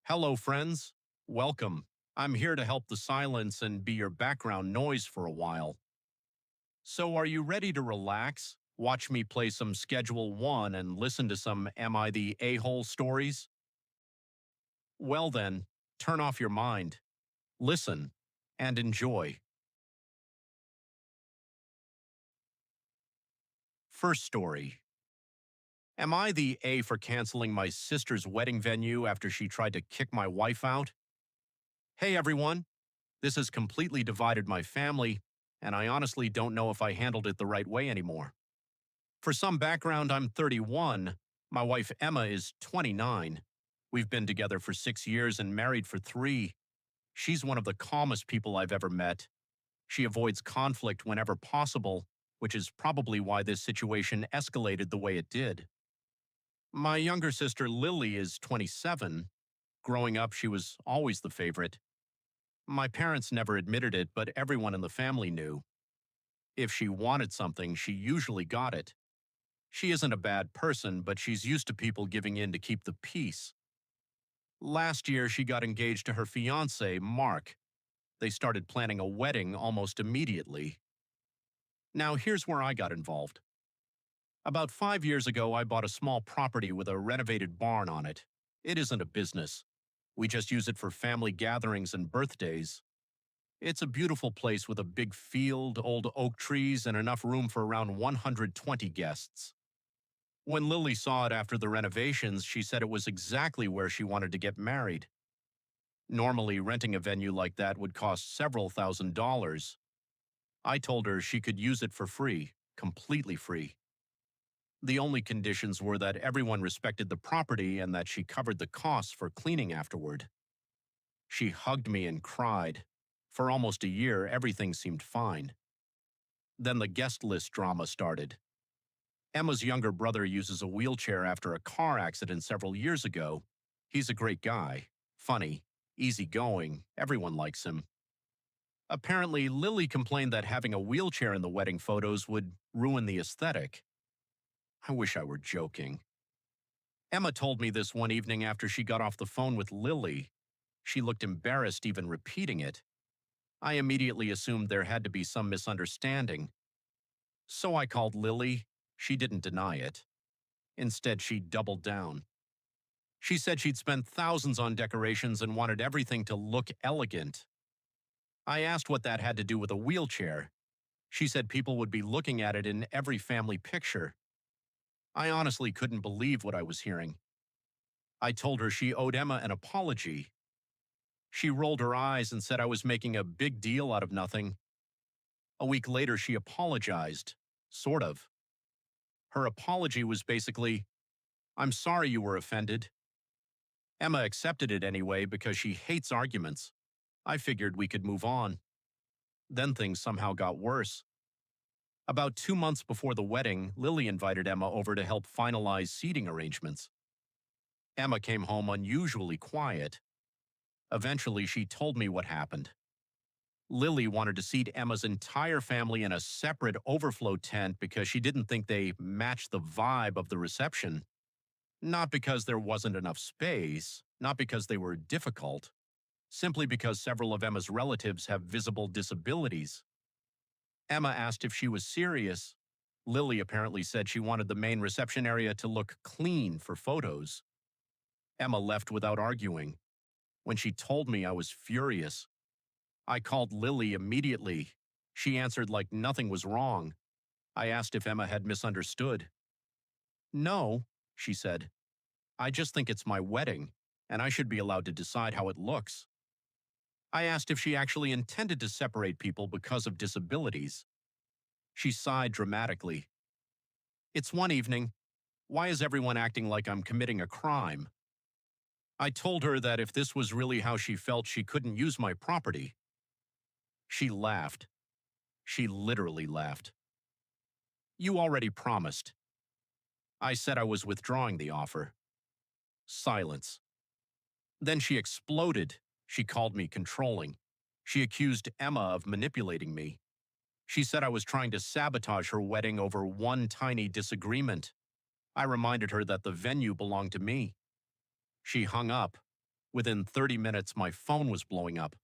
Hello, friends. Welcome. I'm here to help the silence and be your background noise for a while. So, are you ready to relax? Watch me play some Schedule 1 and listen to some Am I the A-hole stories? Well, then, turn off your mind, listen, and enjoy. First story. Am I the A for canceling my sister's wedding venue after she tried to kick my wife out? Hey, everyone. This has completely divided my family, and I honestly don't know if I handled it the right way anymore. For some background, I'm 31. My wife Emma is 29. We've been together for 6 years and married for 3. She's one of the calmest people I've ever met. She avoids conflict whenever possible, which is probably why this situation escalated the way it did. My younger sister Lily is 27. Growing up, she was always the favorite. My parents never admitted it, but everyone in the family knew. If she wanted something, she usually got it. She isn't a bad person, but she's used to people giving in to keep the peace. Last year, she got engaged to her fiancé, Mark. They started planning a wedding almost immediately. Now, here's where I got involved. About 5 years ago, I bought a small property with a renovated barn on it. It isn't a business. We just use it for family gatherings and birthdays. It's a beautiful place with a big field, old oak trees, and enough room for around 120 guests. When Lily saw it after the renovations, she said it was exactly where she wanted to get married. Normally, renting a venue like that would cost several $1,000s. I told her she could use it for free, completely free. The only conditions were that everyone respected the property and that she covered the costs for cleaning afterward. She hugged me and cried. For almost a year, everything seemed fine. Then the guest list drama started. Emma's younger brother uses a wheelchair after a car accident several years ago. He's a great guy, funny, easygoing, everyone likes him. Apparently, Lily complained that having a wheelchair in the wedding photos would ruin the aesthetic. I wish I were joking. Emma told me this one evening after she got off the phone with Lily. She looked embarrassed even repeating it. I immediately assumed there had to be some misunderstanding. So I called Lily. She didn't deny it. Instead, she doubled down. She said she'd spent thousands on decorations and wanted everything to look elegant. I asked what that had to do with a wheelchair. She said people would be looking at it in every family picture. I honestly couldn't believe what I was hearing. I told her she owed Emma an apology. She rolled her eyes and said I was making a big deal out of nothing. A week later, she apologized. Sort of. Her apology was basically, "I'm sorry you were offended." Emma accepted it anyway because she hates arguments. I figured we could move on. Then things somehow got worse. About 2 months before the wedding, Lily invited Emma over to help finalize seating arrangements. Emma came home unusually quiet. Eventually, she told me what happened. Lily wanted to seat Emma's entire family in a separate overflow tent because she didn't think they matched the vibe of the reception. Not because there wasn't enough space, not because they were difficult, simply because several of Emma's relatives have visible disabilities. Emma asked if she was serious. Lily apparently said she wanted the main reception area to look clean for photos. Emma left without arguing. When she told me, I was furious. I called Lily immediately. She answered like nothing was wrong. I asked if Emma had misunderstood. "No," she said. "I just think it's my wedding, and I should be allowed to decide how it looks." I asked if she actually intended to separate people because of disabilities. She sighed dramatically. "It's one evening. Why is everyone acting like I'm committing a crime?" I told her that if this was really how she felt, she couldn't use my property. She laughed. She literally laughed. "You already promised." I said I was withdrawing the offer. Silence. Then she exploded. She called me controlling. She accused Emma of manipulating me. She said I was trying to sabotage her wedding over one tiny disagreement. I reminded her that the venue belonged to me. She hung up. Within 30 minutes, my phone was blowing up.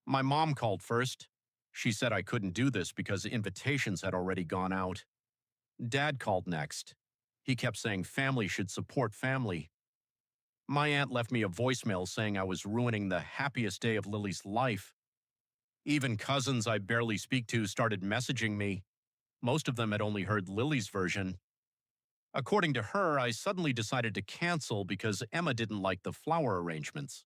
My mom called first. She said I couldn't do this because invitations had already gone out. Dad called next. He kept saying family should support family. My aunt left me a voicemail saying I was ruining the happiest day of Lily's life. Even cousins I barely speak to started messaging me. Most of them had only heard Lily's version. According to her, I suddenly decided to cancel because Emma didn't like the flower arrangements.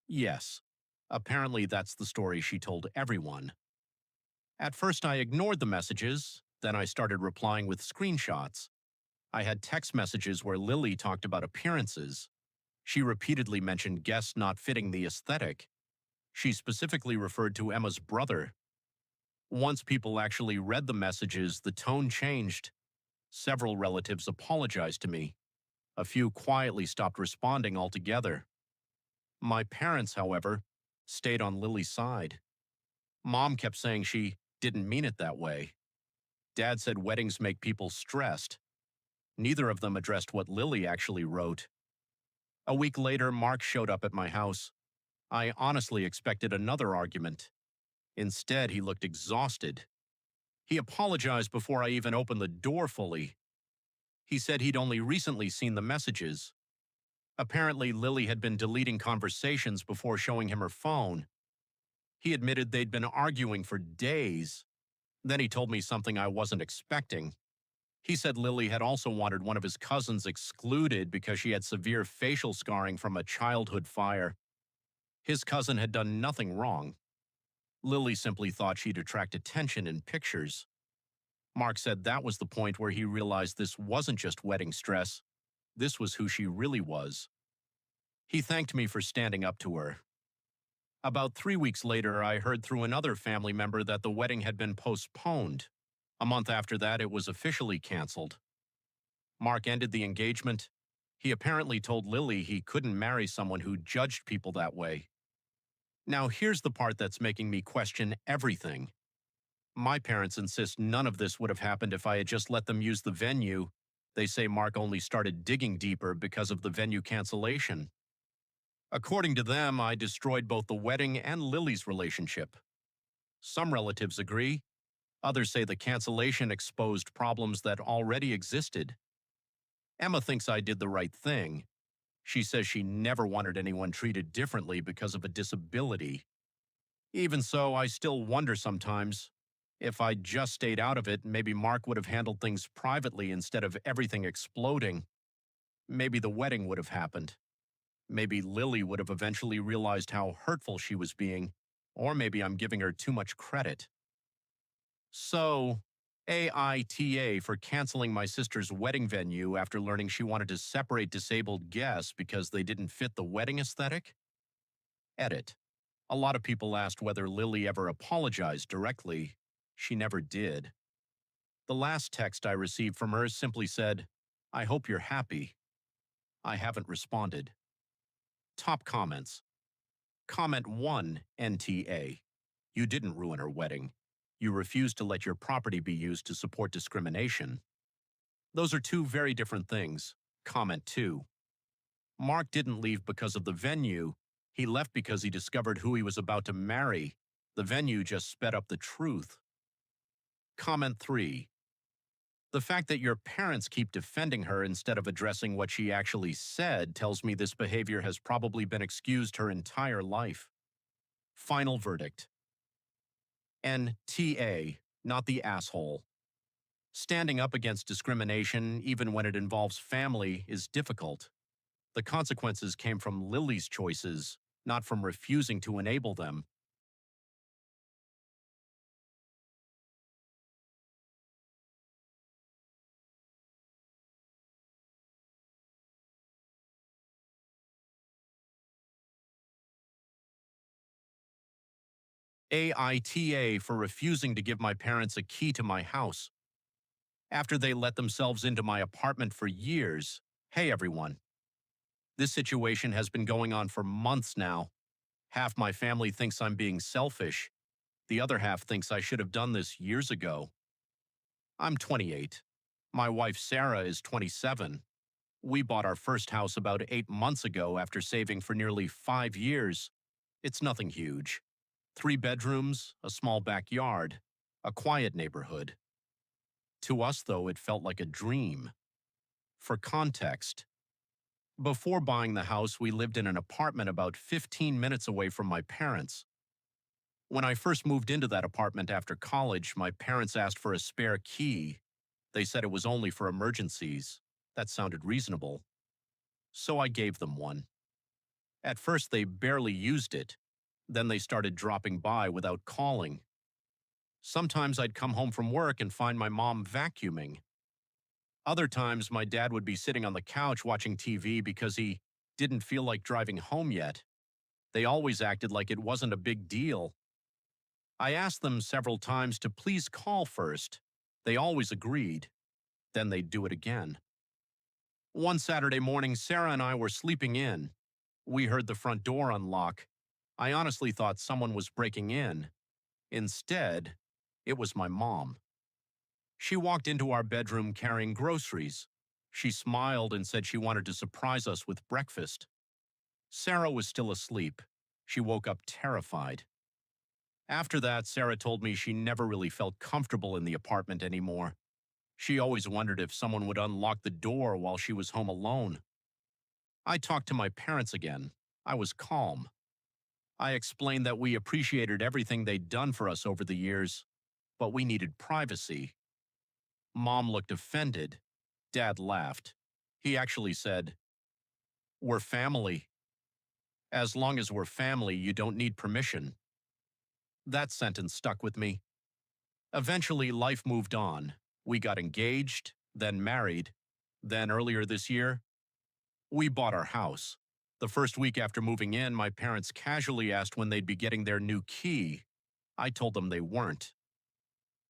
Yes, apparently that's the story she told everyone. At first, I ignored the messages, then I started replying with screenshots. I had text messages where Lily talked about appearances. She repeatedly mentioned guests not fitting the aesthetic. She specifically referred to Emma's brother. Once people actually read the messages, the tone changed. Several relatives apologized to me. A few quietly stopped responding altogether. My parents, however, stayed on Lily's side. Mom kept saying she didn't mean it that way. Dad said weddings make people stressed. Neither of them addressed what Lily actually wrote. A week later, Mark showed up at my house. I honestly expected another argument. Instead, he looked exhausted. He apologized before I even opened the door fully. He said he'd only recently seen the messages. Apparently, Lily had been deleting conversations before showing him her phone. He admitted they'd been arguing for days. Then he told me something I wasn't expecting. He said Lily had also wanted one of his cousins excluded because she had severe facial scarring from a childhood fire. His cousin had done nothing wrong. Lily simply thought she'd attract attention in pictures. Mark said that was the point where he realized this wasn't just wedding stress. This was who she really was. He thanked me for standing up to her. About 3 weeks later, I heard through another family member that the wedding had been postponed. A month after that, it was officially canceled. Mark ended the engagement. He apparently told Lily he couldn't marry someone who judged people that way. Now, here's the part that's making me question everything. My parents insist none of this would have happened if I had just let them use the venue. They say Mark only started digging deeper because of the venue cancellation. According to them, I destroyed both the wedding and Lily's relationship. Some relatives agree. Others say the cancellation exposed problems that already existed. Emma thinks I did the right thing. She says she never wanted anyone treated differently because of a disability. Even so, I still wonder sometimes. If I'd just stayed out of it, maybe Mark would have handled things privately instead of everything exploding. Maybe the wedding would have happened. Maybe Lily would have eventually realized how hurtful she was being, or maybe I'm giving her too much credit. So, AITA for canceling my sister's wedding venue after learning she wanted to separate disabled guests because they didn't fit the wedding aesthetic? Edit. A lot of people asked whether Lily ever apologized directly. She never did. The last text I received from her simply said, "I hope you're happy." I haven't responded. Top comments. Comment 1, NTA. You didn't ruin her wedding. You refused to let your property be used to support discrimination. Those are two very different things. Comment 2. Mark didn't leave because of the venue. He left because he discovered who he was about to marry. The venue just sped up the truth. Comment 3. The fact that your parents keep defending her instead of addressing what she actually said tells me this behavior has probably been excused her entire life. Final verdict. NTA, not the asshole. Standing up against discrimination, even when it involves family, is difficult. The consequences came from Lily's choices, not from refusing to enable them. AITA for refusing to give my parents a key to my house. After they let themselves into my apartment for years. Hey everyone. This situation has been going on for months now. Half my family thinks I'm being selfish. The other half thinks I should have done this years ago. I'm 28. My wife Sarah is 27. We bought our first house about 8 months ago after saving for nearly 5 years. It's nothing huge. 3 bedrooms, a small backyard, a quiet neighborhood. To us, though, it felt like a dream. For context, before buying the house, we lived in an apartment about 15 minutes away from my parents. When I first moved into that apartment after college, my parents asked for a spare key. They said it was only for emergencies. That sounded reasonable. So I gave them one. At first, they barely used it. Then they started dropping by without calling. Sometimes I'd come home from work and find my mom vacuuming. Other times, my dad would be sitting on the couch watching TV because he didn't feel like driving home yet. They always acted like it wasn't a big deal. I asked them several times to please call first. They always agreed. Then they'd do it again. One Saturday morning, Sarah and I were sleeping in. We heard the front door unlock. I honestly thought someone was breaking in. Instead, it was my mom. She walked into our bedroom carrying groceries. She smiled and said she wanted to surprise us with breakfast. Sarah was still asleep. She woke up terrified. After that, Sarah told me she never really felt comfortable in the apartment anymore. She always wondered if someone would unlock the door while she was home alone. I talked to my parents again. I was calm. I explained that we appreciated everything they'd done for us over the years, but we needed privacy. Mom looked offended. Dad laughed. He actually said, "We're family. As long as we're family, you don't need permission." That sentence stuck with me. Eventually, life moved on. We got engaged, then married. Then earlier this year, we bought our house. The first week after moving in, my parents casually asked when they'd be getting their new key. I told them they weren't.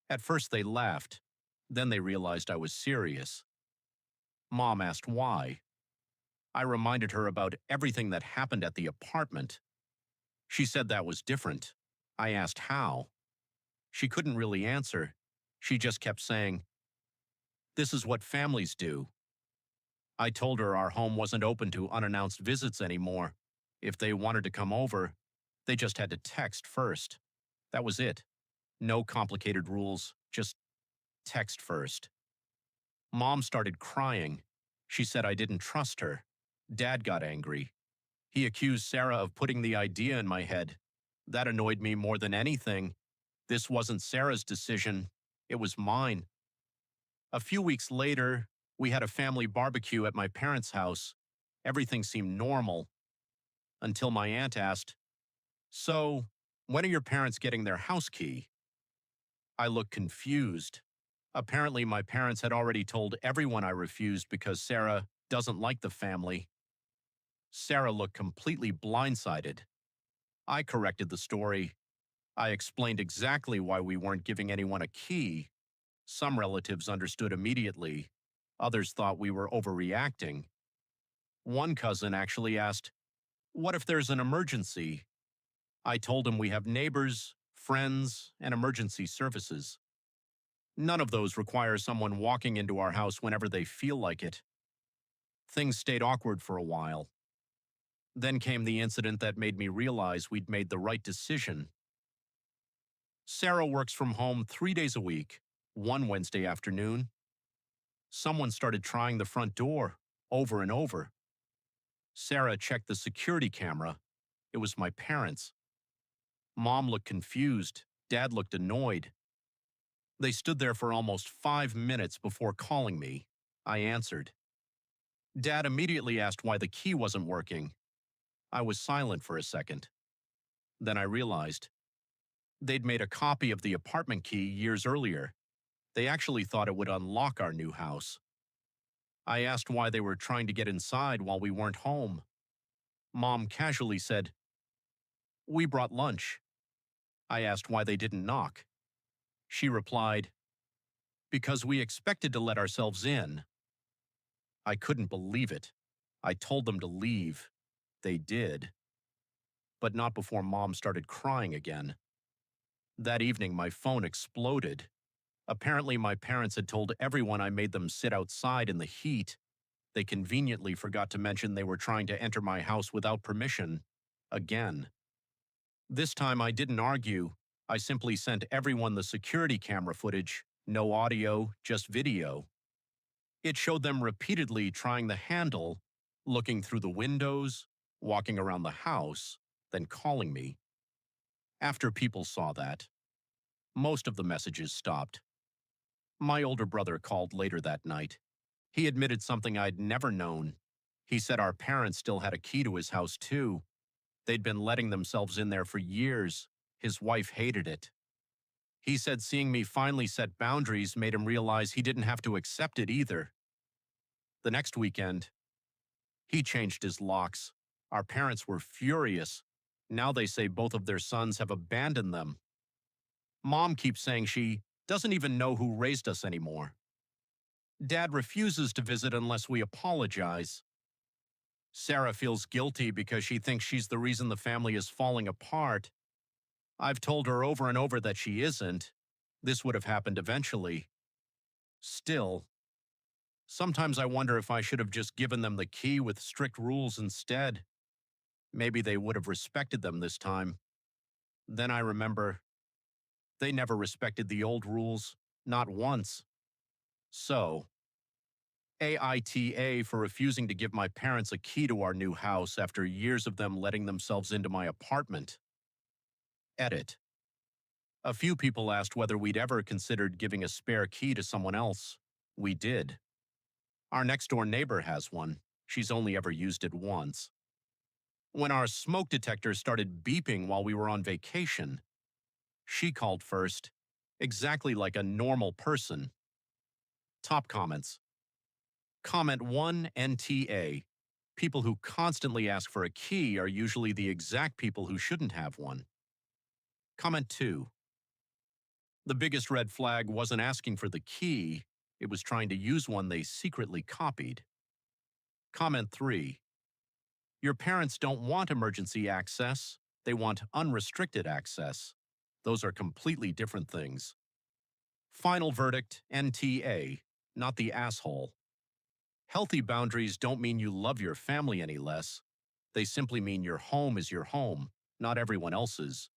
At first they laughed. Then they realized I was serious. Mom asked why. I reminded her about everything that happened at the apartment. She said that was different. I asked how. She couldn't really answer. She just kept saying, "This is what families do." I told her our home wasn't open to unannounced visits anymore. If they wanted to come over, they just had to text first. That was it. No complicated rules, just text first. Mom started crying. She said I didn't trust her. Dad got angry. He accused Sarah of putting the idea in my head. That annoyed me more than anything. This wasn't Sarah's decision. It was mine. A few weeks later, we had a family barbecue at my parents' house. Everything seemed normal until my aunt asked, "So, when are your parents getting their house key?" I looked confused. Apparently, my parents had already told everyone I refused because Sarah doesn't like the family. Sarah looked completely blindsided. I corrected the story. I explained exactly why we weren't giving anyone a key. Some relatives understood immediately. Others thought we were overreacting. One cousin actually asked, "What if there's an emergency?" I told him we have neighbors, friends, and emergency services. None of those require someone walking into our house whenever they feel like it. Things stayed awkward for a while. Then came the incident that made me realize we'd made the right decision. Sarah works from home 3 days a week. One Wednesday afternoon, someone started trying the front door over and over. Sarah checked the security camera. It was my parents. Mom looked confused. Dad looked annoyed. They stood there for almost 5 minutes before calling me. I answered. Dad immediately asked why the key wasn't working. I was silent for a second. Then I realized they'd made a copy of the apartment key years earlier. They actually thought it would unlock our new house. I asked why they were trying to get inside while we weren't home. Mom casually said, "We brought lunch." I asked why they didn't knock. She replied, "Because we expected to let ourselves in." I couldn't believe it. I told them to leave. They did. But not before Mom started crying again. That evening, my phone exploded. Apparently, my parents had told everyone I made them sit outside in the heat. They conveniently forgot to mention they were trying to enter my house without permission. Again. This time I didn't argue. I simply sent everyone the security camera footage, no audio, just video. It showed them repeatedly trying the handle, looking through the windows, walking around the house, then calling me. After people saw that, most of the messages stopped. My older brother called later that night. He admitted something I'd never known. He said our parents still had a key to his house, too. They'd been letting themselves in there for years. His wife hated it. He said seeing me finally set boundaries made him realize he didn't have to accept it either. The next weekend, he changed his locks. Our parents were furious. Now they say both of their sons have abandoned them. Mom keeps saying she doesn't even know who raised us anymore. Dad refuses to visit unless we apologize. Sarah feels guilty because she thinks she's the reason the family is falling apart. I've told her over and over that she isn't. This would have happened eventually. Still, sometimes I wonder if I should have just given them the key with strict rules instead. Maybe they would have respected them this time. Then I remember they never respected the old rules, not once. So, AITA for refusing to give my parents a key to our new house after years of them letting themselves into my apartment. Edit. A few people asked whether we'd ever considered giving a spare key to someone else. We did. Our next-door neighbor has one. She's only ever used it once. When our smoke detector started beeping while we were on vacation, she called first, exactly like a normal person. Top comments. Comment 1 NTA. People who constantly ask for a key are usually the exact people who shouldn't have one. Comment 2. The biggest red flag wasn't asking for the key, it was trying to use one they secretly copied. Comment 3. Your parents don't want emergency access, they want unrestricted access. Those are completely different things. Final verdict, NTA, not the asshole. Healthy boundaries don't mean you love your family any less. They simply mean your home is your home, not everyone else's.